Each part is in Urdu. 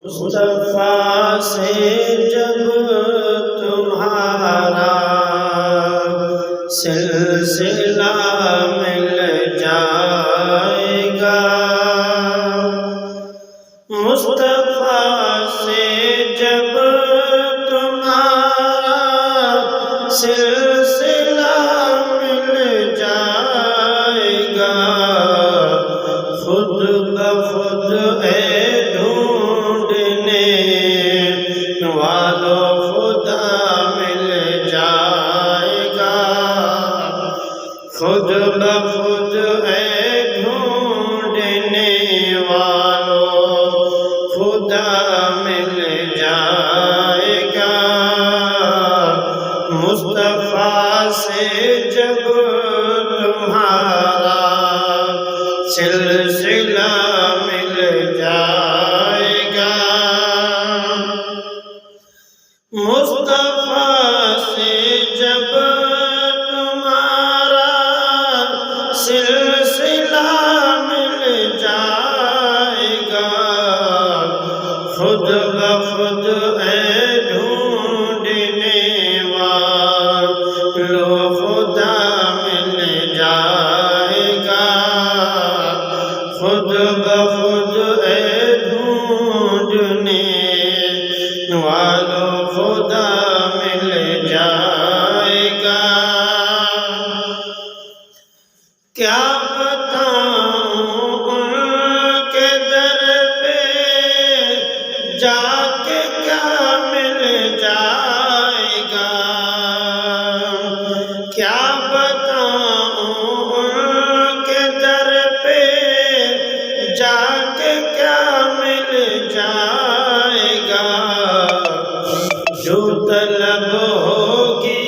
مصطفیٰ سے جب تمہارا سلسلہ مل جائے گا، مصطفیٰ سے جب تمہارا سلسلہ مل جائے گا، خود بخود خود بخود ڈھونڈنے والوں خدا مل جائے گا، مصطفیٰ سے جب تمہارا سلسلہ مل جائے گا، مصطفیٰ سے جب سلسلہ مل جائے گا، خود بخود ڈھونڈنے والوں خدا مل جائے گا، خود بخود ڈھونڈنے والوں خدا مل جائے گا۔ کیا بتاؤں ان کے در پہ جا کے کیا مل جائے گا، کیا بتاؤں ان کے در پہ جا کے کیا مل جائے گا، جو طلب ہوگی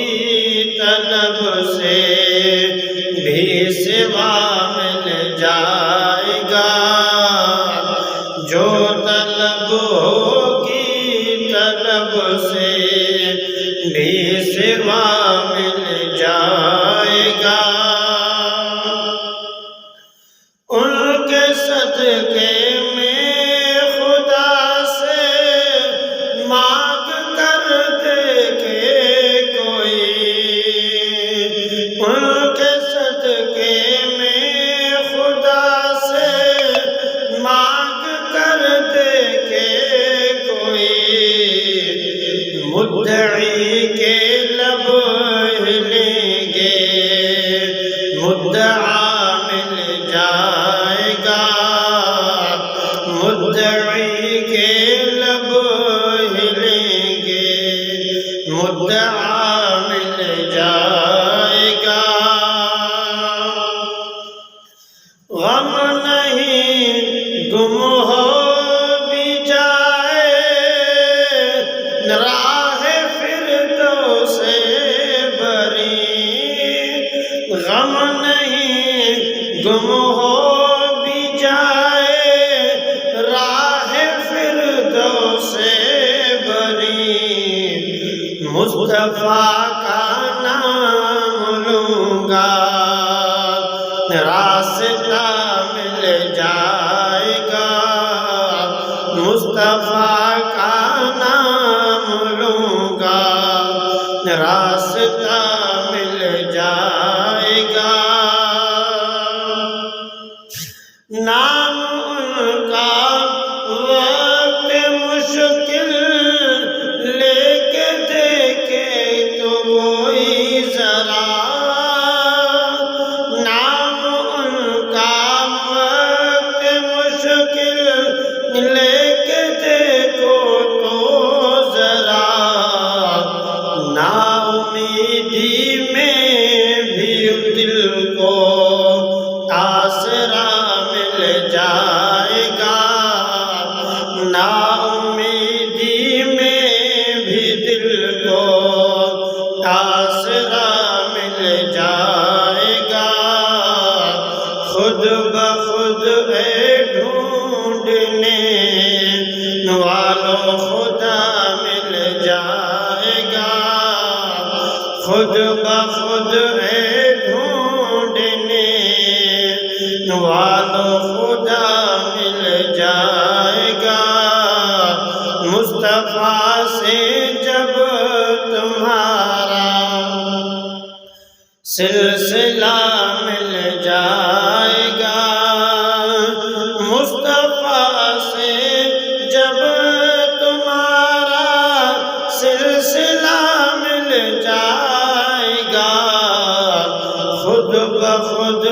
طلب سے بھی سوا مل جائے گا، جو طلب ہوگی طلب سے بھی سوا مل جائے گا، ان کے صدقے میں خدا سے مانگ کر دیکھے کوئی، ان کے صدقے میں خدا سے مانگ کر دیکھے کوئی، مدعی کے لب ہلیں گے مدعا مل جائے گا، مدعی کے لب ہلیں گے مدعا مل جائے گا، غم نہیں گم ہو بھی جائے راہ فردوس بری، غم نہیں گم ہو بھی جائے راہ فردوس بری، مصطفیٰ کا نام لوں گا راستہ مل جائے گا، مصطفیٰ کا نام لوں گا راستہ مل جائے گا، نام ان کا وقت مشکل لے کے دیکھے تو کوئی ذرا، نام ان کا وقت مشکل لے کے دیکھو تو ذرا، نا امیدی میں بھی دل کو آسرا مل جائے گا، نا امیدی میں بھی دل کو آسرا مل جائے گا، خود بخود ڈھونڈنے والوں خدا مل جائے گا، خود بخود ڈھونڈنے والوں خدا مل جائے گا، مصطفیٰ سے جب تمہارا سلسلہ مل جائے گا، مصطفیٰ سے جب تمہارا سلسلہ مل جائے گا، خود بخود